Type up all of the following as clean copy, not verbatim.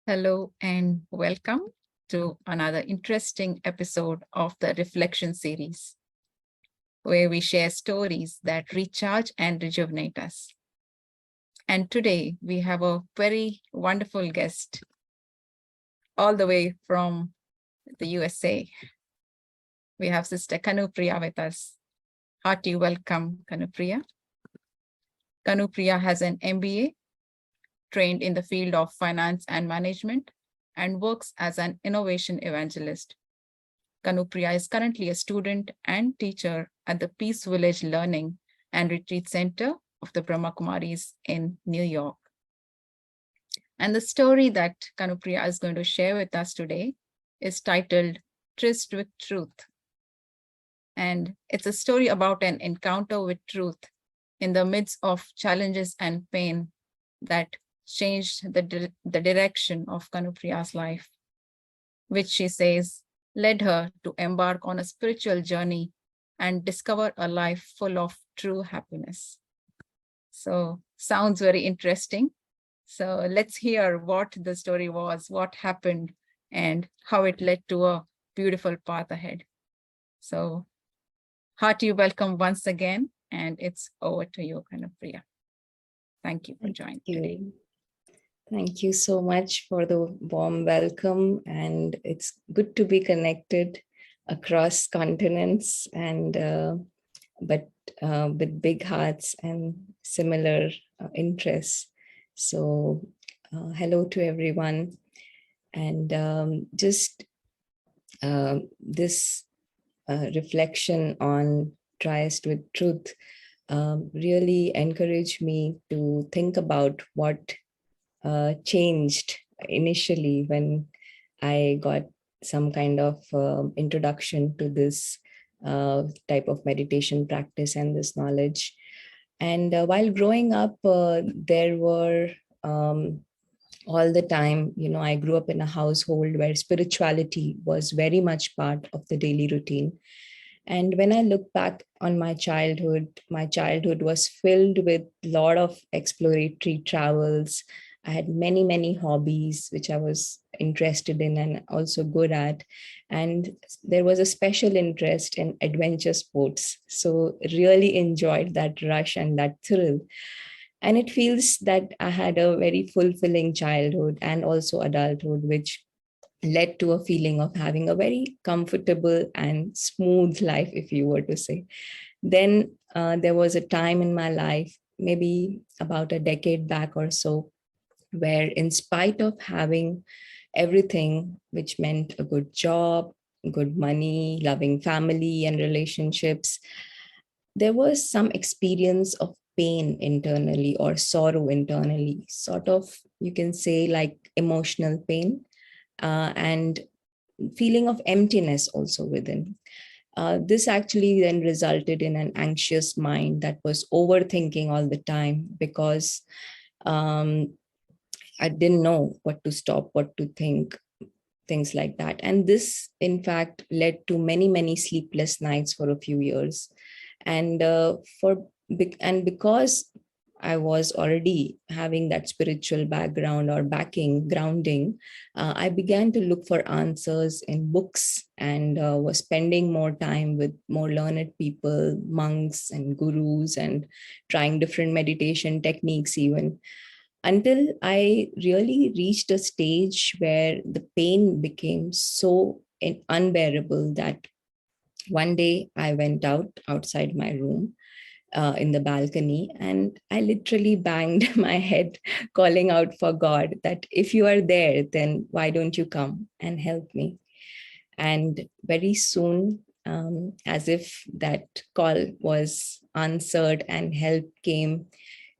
Hello and welcome to another interesting episode of the Reflection series, where we share stories that recharge and rejuvenate us. And today we have a very wonderful guest, all the way from the USA. We have Sister Kanupriya with us. Hearty welcome, Kanupriya. Kanupriya has an MBA, trained in the field of finance and management, and works as an innovation evangelist. Kanupriya is currently a student and teacher at the Peace Village Learning and Retreat Center of the Brahma Kumaris in New York. And the story that Kanupriya is going to share with us today is titled Tryst with Truth. And it's a story about an encounter with truth in the midst of challenges and pain that changed the direction of Kanupriya's life, which she says led her to embark on a spiritual journey and discover a life full of true happiness. So sounds very interesting. So let's hear what the story was, what happened, and how it led to a beautiful path ahead. So hearty welcome once again, and it's over to you, Kanupriya. Thank you for joining today. Thank you so much for the warm welcome, and it's good to be connected across continents and but with big hearts and similar interests. So hello to everyone, and just this reflection on Tryst with Truth really encouraged me to think about what changed initially when I got some kind of introduction to this type of meditation practice and this knowledge. And while growing up, there were all the time, I grew up in a household where spirituality was very much part of the daily routine. And when I look back on my childhood was filled with a lot of exploratory travels. I had many, many hobbies, which I was interested in and also good at. And there was a special interest in adventure sports. So really enjoyed that rush and that thrill. And it feels that I had a very fulfilling childhood and also adulthood, which led to a feeling of having a very comfortable and smooth life, if you were to say. Then there was a time in my life, maybe about a decade back or so, where in spite of having everything, which meant a good job, good money, loving family and relationships, there was some experience of pain internally or sorrow internally, sort of, you can say, like emotional pain, and feeling of emptiness also within. This actually then resulted in an anxious mind that was overthinking all the time because I didn't know what to stop, what to think, things like that. And this, in fact, led to many, many sleepless nights for a few years. And because I was already having that spiritual background or grounding, I began to look for answers in books and was spending more time with more learned people, monks and gurus, and trying different meditation techniques even, until I really reached a stage where the pain became so unbearable that one day I went outside my room in the balcony, and I literally banged my head, calling out for God that if you are there, then why don't you come and help me? And very soon, as if that call was answered and help came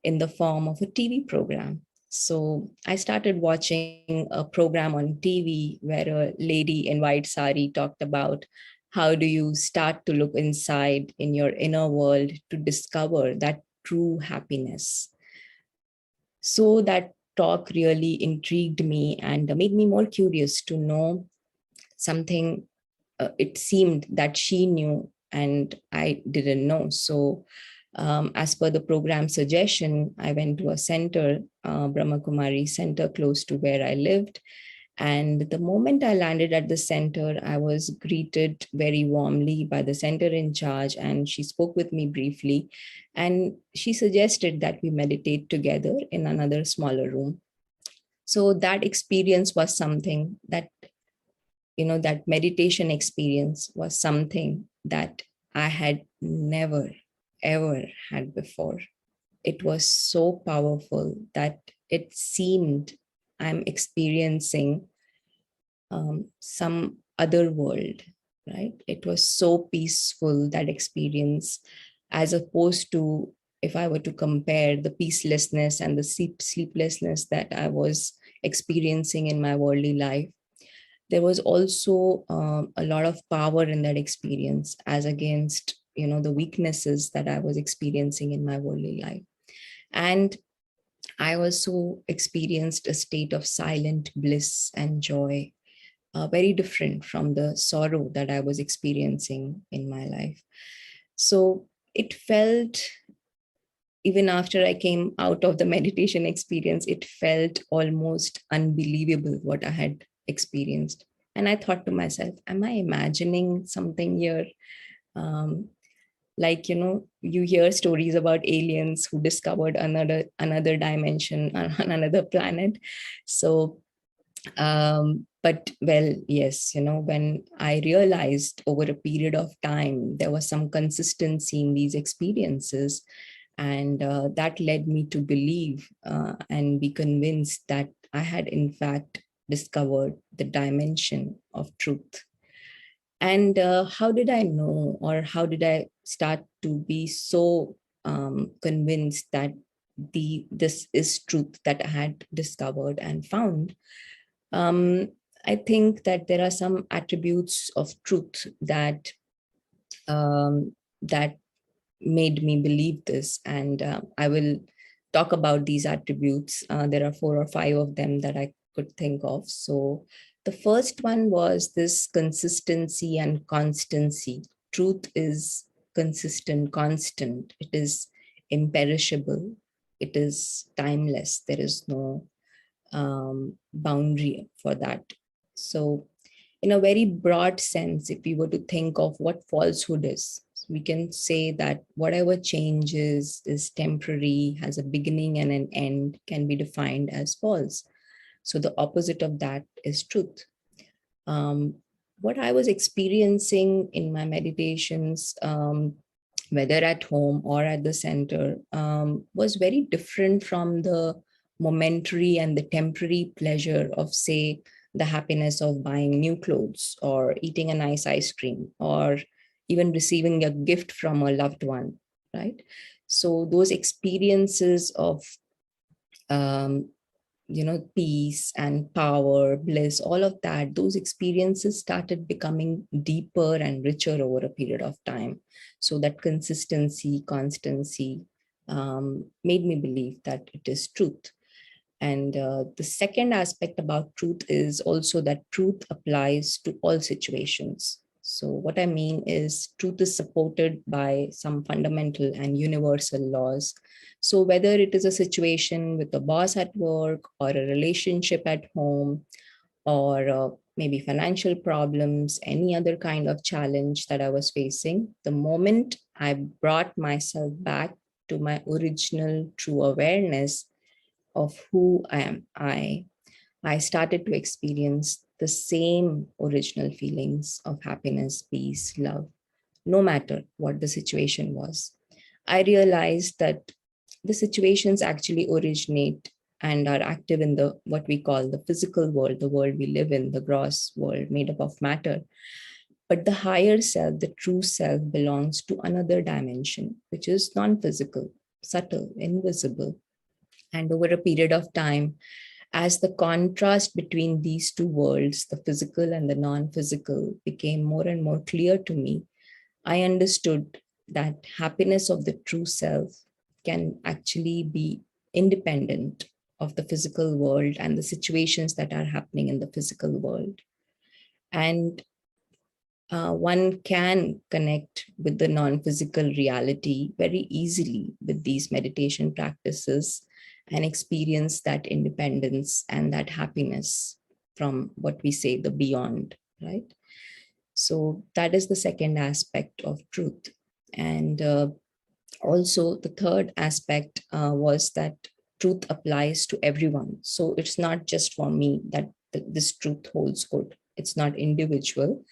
in the form of a TV program. So I started watching a program on TV where a lady in white sari talked about how do you start to look inside in your inner world to discover that true happiness. So that talk really intrigued me and made me more curious to know something it seemed that she knew and I didn't know. So As per the program suggestion, I went to a center, Brahma Kumaris center close to where I lived. And the moment I landed at the center, I was greeted very warmly by the center in charge, and she spoke with me briefly. And she suggested that we meditate together in another smaller room. So that experience was something that, that meditation experience was something that I had never, ever had before. It was so powerful that it seemed I'm experiencing some other world, right? It was so peaceful, that experience, as opposed to if I were to compare the peacelessness and the sleeplessness that I was experiencing in my worldly life. There was also a lot of power in that experience as against, the weaknesses that I was experiencing in my worldly life. And I also experienced a state of silent bliss and joy, very different from the sorrow that I was experiencing in my life. So it felt, even after I came out of the meditation experience, it felt almost unbelievable what I had experienced. And I thought to myself, am I imagining something here? Um, like, you hear stories about aliens who discovered another dimension on another planet. So but well, yes, when I realized over a period of time there was some consistency in these experiences, and that led me to believe and be convinced that I had in fact discovered the dimension of truth. And how did I know, or how did I start to be so convinced that this is truth that I had discovered and found? um, I think that there are some attributes of truth that made me believe this, and I will talk about these attributes. There are 4 or 5 of them that I could think of. So the first one was this consistency and constancy. Truth is consistent, constant. It is imperishable. It is timeless. There is no boundary for that. So, in a very broad sense, if we were to think of what falsehood is, we can say that whatever changes is temporary, has a beginning and an end, can be defined as false. So, the opposite of that is truth. Um, what I was experiencing in my meditations, whether at home or at the center, was very different from the momentary and the temporary pleasure of, say, the happiness of buying new clothes or eating a nice ice cream or even receiving a gift from a loved one, right? So those experiences of um, peace and power, bliss, all of that, those experiences started becoming deeper and richer over a period of time. So that consistency, constancy made me believe that it is truth. And the second aspect about truth is also that truth applies to all situations. So, what I mean is, truth is supported by some fundamental and universal laws. So, whether it is a situation with a boss at work or a relationship at home, or maybe financial problems, any other kind of challenge that I was facing, the moment I brought myself back to my original true awareness of who I am, I started to experience the same original feelings of happiness, peace, love, no matter what the situation was. I realized that the situations actually originate and are active in the what we call the physical world, the world we live in, the gross world made up of matter. But the higher self, the true self, belongs to another dimension, which is non-physical, subtle, invisible. And over a period of time, as the contrast between these two worlds, the physical and the non physical, became more and more clear to me, I understood that happiness of the true self can actually be independent of the physical world and the situations that are happening in the physical world. And one can connect with the non-physical reality very easily with these meditation practices and experience that independence and that happiness from what we say the beyond, right? So that is the second aspect of truth. And also the third aspect was that truth applies to everyone. So it's not just for me that this truth holds good. It's not individual,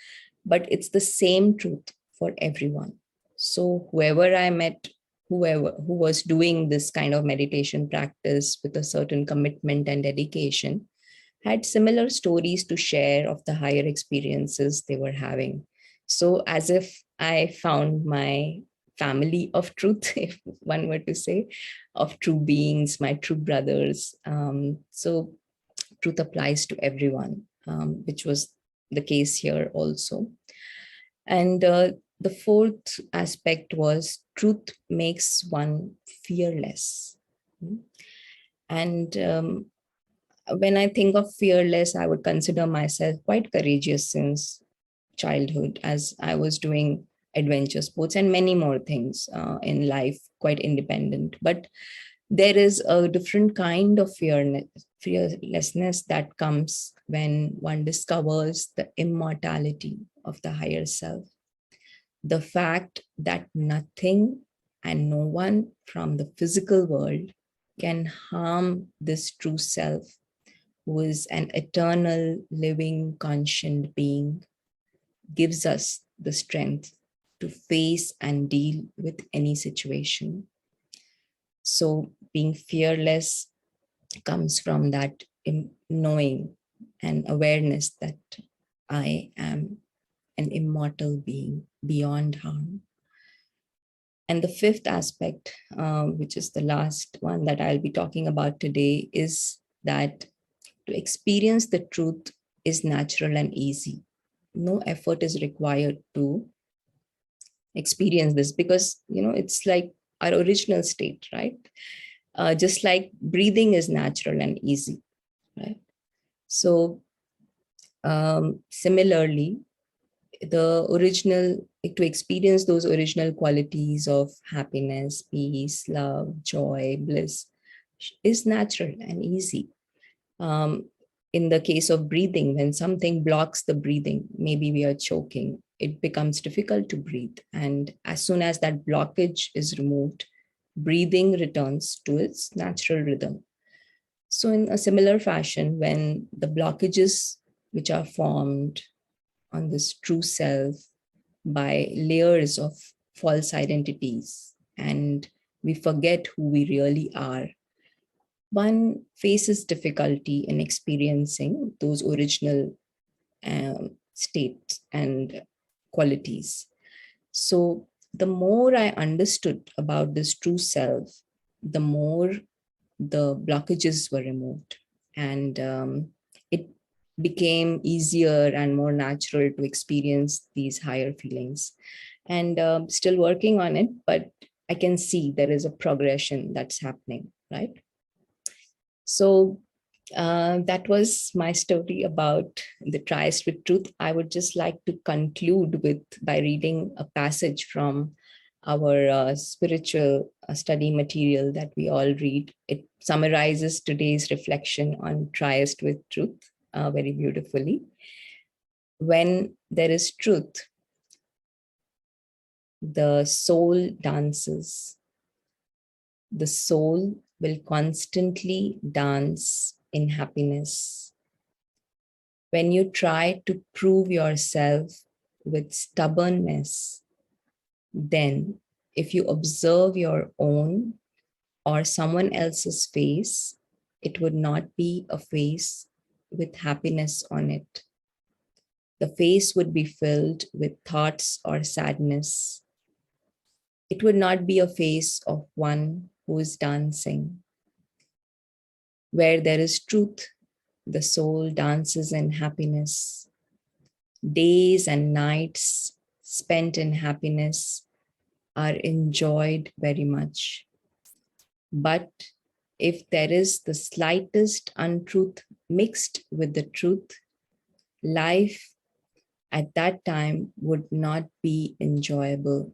but it's the same truth for everyone. So whoever I met, whoever who was doing this kind of meditation practice with a certain commitment and dedication, had similar stories to share of the higher experiences they were having. So as if I found my family of truth, if one were to say, of true beings, my true brothers. So truth applies to everyone, which was the case here also. And the fourth aspect was truth makes one fearless. And when I think of fearless, I would consider myself quite courageous since childhood, as I was doing adventure sports and many more things in life, quite independent. But there is a different kind of fearlessness that comes when one discovers the immortality of the higher self. The fact that nothing and no one from the physical world can harm this true self, who is an eternal, living, conscient being, gives us the strength to face and deal with any situation. So, being fearless comes from that knowing and awareness that I am an immortal being beyond harm. And the fifth aspect, which is the last one that I'll be talking about today, is that to experience the truth is natural and easy. No effort is required to experience this because, it's like our original state, right? Just like breathing is natural and easy, right? So similarly, to experience those original qualities of happiness, peace, love, joy, bliss is natural and easy. In the case of breathing, when something blocks the breathing, maybe we are choking, it becomes difficult to breathe. And as soon as that blockage is removed, breathing returns to its natural rhythm. So, in a similar fashion, when the blockages which are formed on this true self by layers of false identities, and we forget who we really are, one faces difficulty in experiencing those original states and qualities. So, the more I understood about this true self, the more the blockages were removed, and it became easier and more natural to experience these higher feelings. And still working on it, but I can see there is a progression that's happening, right? So that was my story about the Tryst with truth. I would just like to conclude with by reading a passage from our spiritual study material that we all read. It summarizes today's reflection on Tryst with truth very beautifully. When there is truth, the soul dances. The soul will constantly dance in happiness. When you try to prove yourself with stubbornness, then if you observe your own or someone else's face, it would not be a face with happiness on it. The face would be filled with thoughts or sadness. It would not be a face of one who is dancing. Where there is truth, the soul dances in happiness. Days and nights spent in happiness are enjoyed very much. But if there is the slightest untruth mixed with the truth, life at that time would not be enjoyable.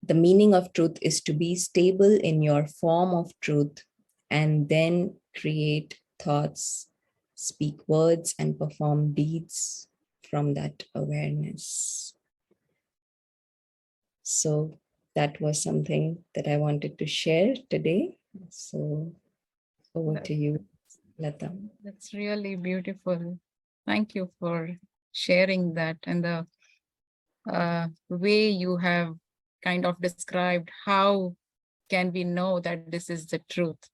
The meaning of truth is to be stable in your form of truth and then create thoughts, speak words, and perform deeds from that awareness. So that was something that I wanted to share today. So over to you, Lata. That's really beautiful. Thank you for sharing that, and the way you have kind of described how can we know that this is the truth.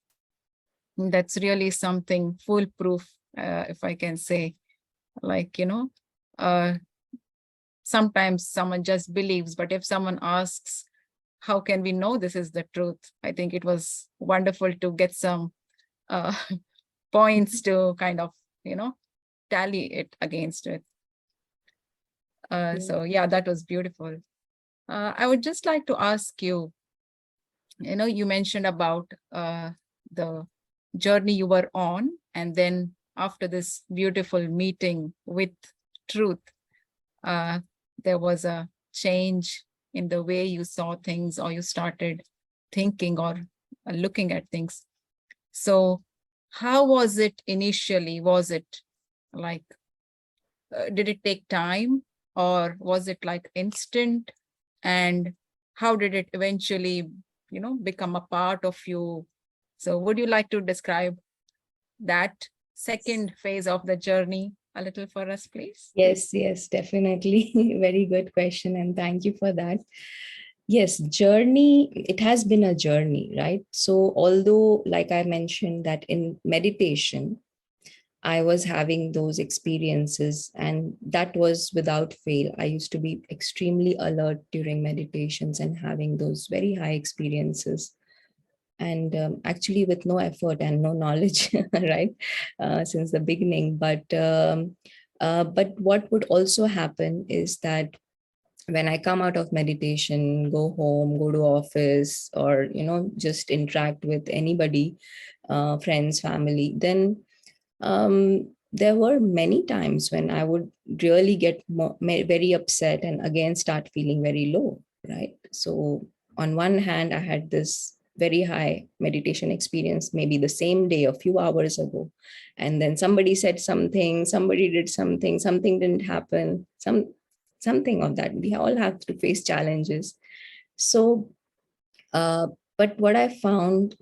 That's really something foolproof, if I can say. Like, uh, sometimes someone just believes, but if someone asks, how can we know this is the truth? I think it was wonderful to get some uh, points to kind of, tally it against it. So yeah, that was beautiful. I would just like to ask you, you mentioned about the journey you were on, and then after this beautiful meeting with truth, uh, there was a change in the way you saw things, or you started thinking or looking at things. So how was it initially? Was it like, did it take time, or was it like instant? And how did it eventually, become a part of you? So would you like to describe that second phase of the journey a little for us, please? Yes, definitely. Very good question. And thank you for that. Yes, journey, it has been a journey, right? So, although, like I mentioned, that in meditation, I was having those experiences, and that was without fail. I used to be extremely alert during meditations and having those very high experiences. And actually, with no effort and no knowledge, right, since the beginning. But what would also happen is that when I come out of meditation, go home, go to office, or just interact with anybody, friends, family, then there were many times when I would really get very upset and again start feeling very low, right? So on one hand, I had this very high meditation experience, maybe the same day, a few hours ago, and then somebody said something, somebody did something, something didn't happen, something of that. We all have to face challenges. So, uh, but what I found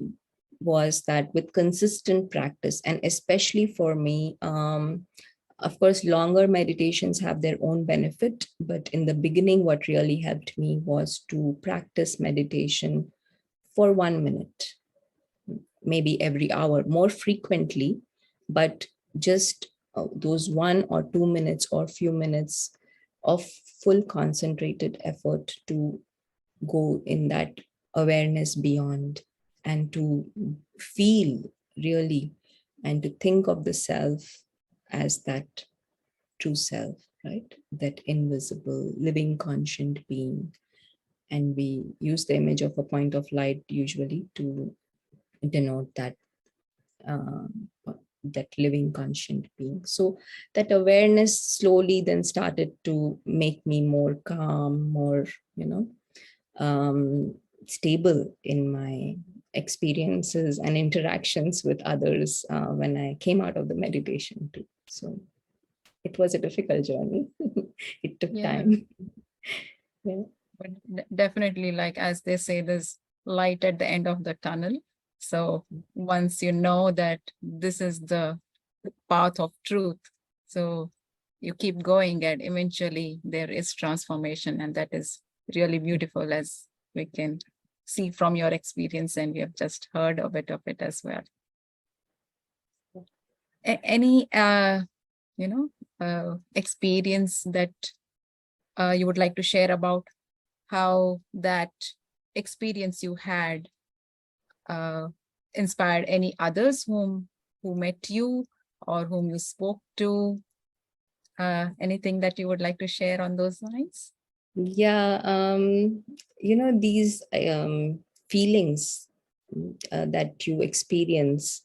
was that with consistent practice, and especially for me, of course, longer meditations have their own benefit, but in the beginning, what really helped me was to practice meditation for 1 minute, maybe every hour, more frequently, but just those 1 or 2 minutes or few minutes of full concentrated effort to go in that awareness beyond, and to feel really, and to think of the self as that true self, right? That invisible, living, conscient being. And we use the image of a point of light usually to denote um, that living conscient being. So that awareness slowly then started to make me more calm, more, um, stable in my experiences and interactions with others when I came out of the meditation too. So it was a difficult journey. It took Yeah, time. Yeah. but definitely, like as they say, there's light at the end of the tunnel. So once you know that this is the path of truth, so you keep going, and eventually there is transformation, and that is really beautiful, as we can see from your experience, and we have just heard a bit of it as well. Any experience that you would like to share about how that experience you had uh, inspired any others who met you or whom you spoke to? Anything that you would like to share on those lines? Yeah, these feelings that you experience,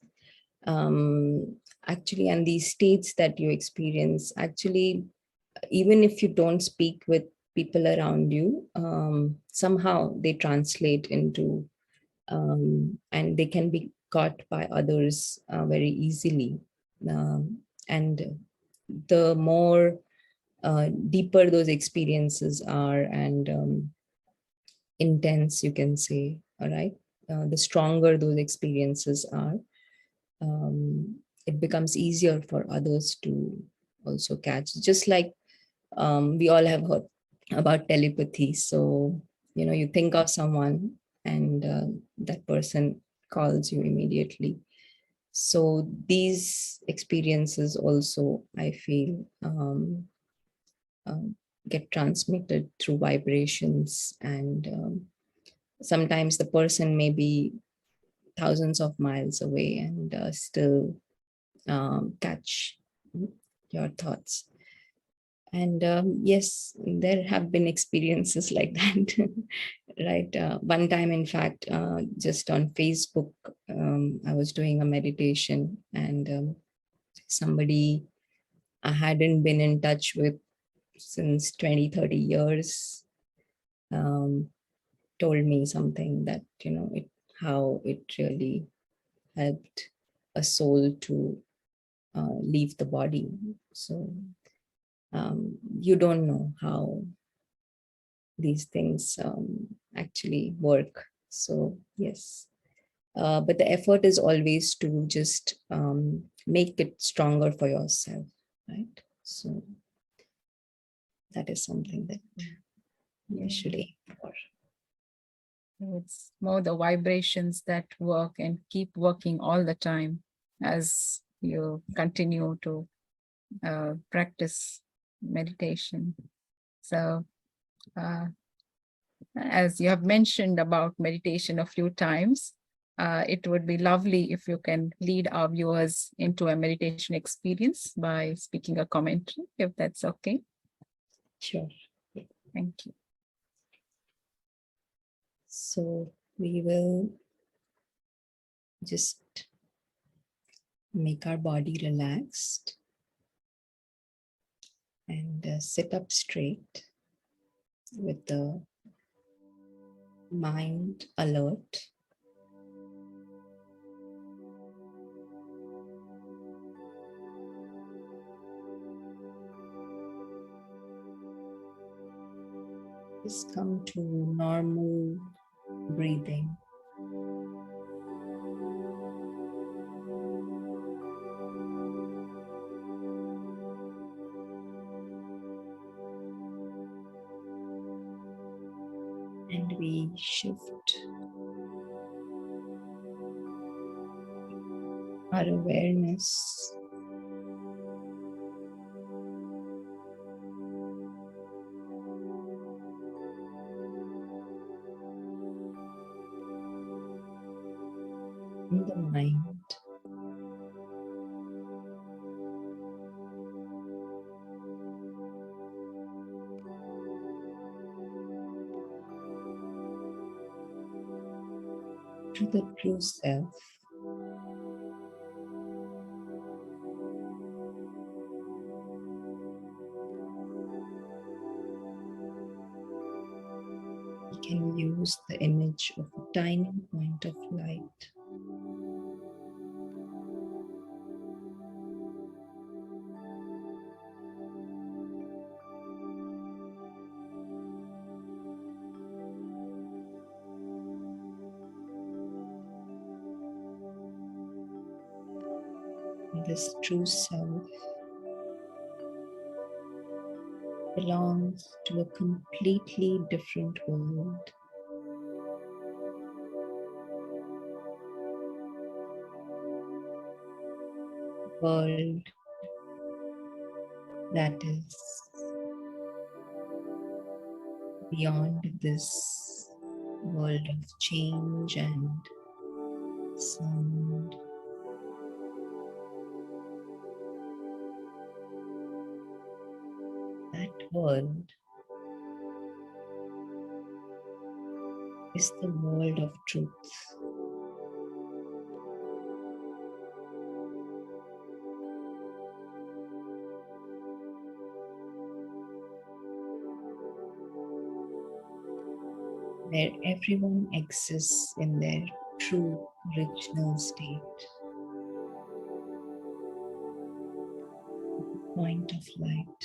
actually, and these states that you experience, actually, even if you don't speak with people around you, somehow they translate into, and they can be caught by others very easily. And the more deeper those experiences are, and intense, you can say, all right, the stronger those experiences are, it becomes easier for others to also catch. Just like we all have heard about telepathy. So, you think of someone, and that person calls you immediately. So these experiences also, I feel, um, get transmitted through vibrations, and sometimes the person may be thousands of miles away, and still catch your thoughts. And yes, there have been experiences like that. Right. One time, in fact, just on Facebook, I was doing a meditation, and somebody I hadn't been in touch with since 20, 30 years um, told me something that, how it really helped a soul to leave the body. So you don't know how these things actually work. So yes, but the effort is always to just make it stronger for yourself, right? So that is something that you should aim for. It's more the vibrations that work and keep working all the time as you continue to practice meditation. So, as you have mentioned about meditation a few times, it would be lovely if you can lead our viewers into a meditation experience by speaking a commentary, if that's okay. Sure. Thank you. So we will just make our body relaxed and sit up straight with the mind alert. Just come to normal breathing. And we shift our awareness in the mind. To the true self. We can use the image of a tiny point of light. This true self belongs to a completely different world. World that is beyond this world of change and sound. That world is the world of truth. where everyone exists in their true original state, point of light.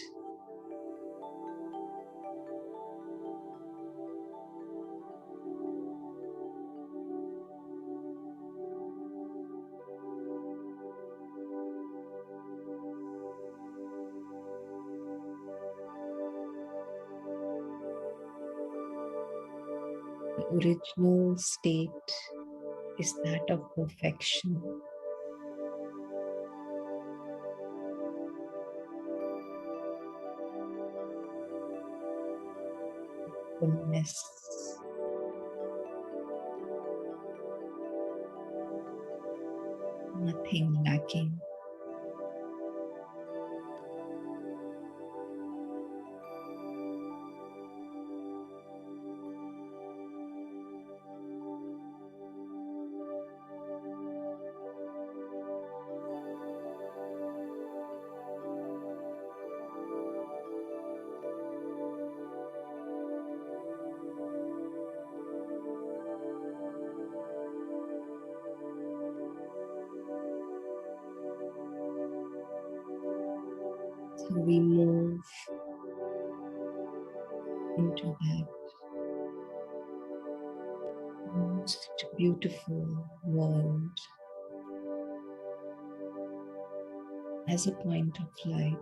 The original state is that of perfection, fullness, nothing lacking. So we move into that most beautiful world as a point of light.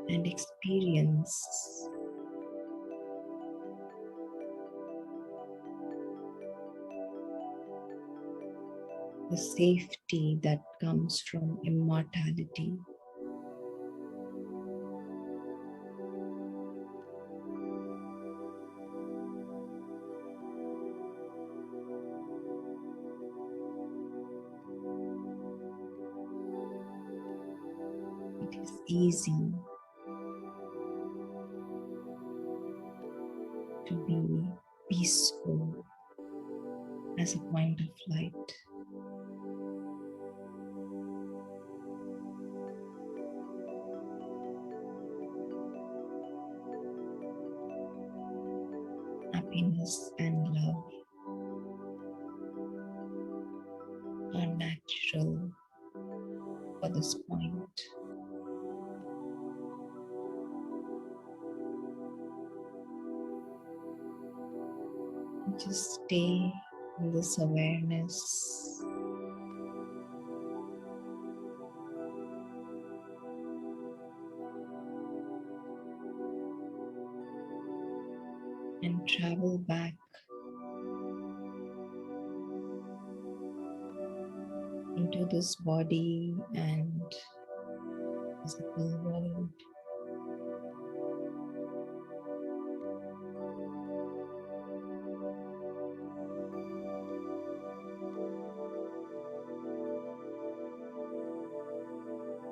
And experience the safety that comes from immortality. It is easy to be peaceful as a point of light. Happiness and love are natural for this point. Just stay in this awareness and travel back into this body and physical world.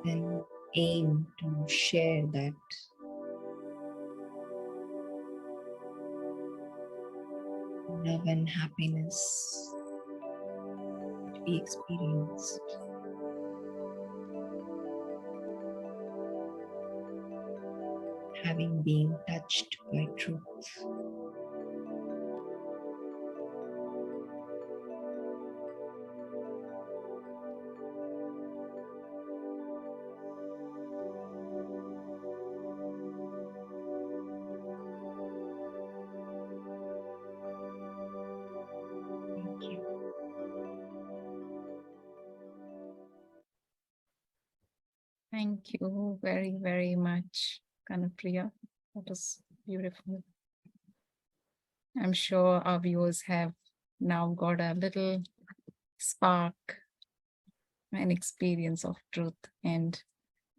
And aim to share that love and happiness to be experienced. Having been touched by truth. Thank you. Thank you very, very much, Kanupriya. That was beautiful. I'm sure our viewers have now got a little spark and experience of truth and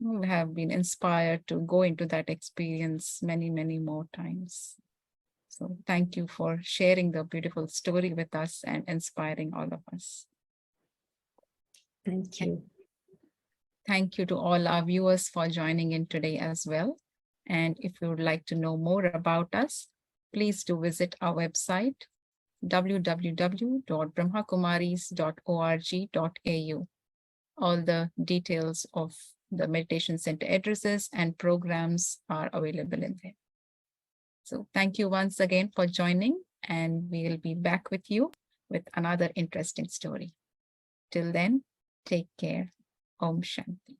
will have been inspired to go into that experience many, many more times. So thank you for sharing the beautiful story with us and inspiring all of us. Thank you. Thank you to all our viewers for joining in today as well. And if you would like to know more about us, please do visit our website, www.brahmakumaris.org.au. All the details of The meditation center addresses and programs are available in there. So thank you once again for joining, and we'll be back with you with another interesting story. Till then, take care. Om Shanti.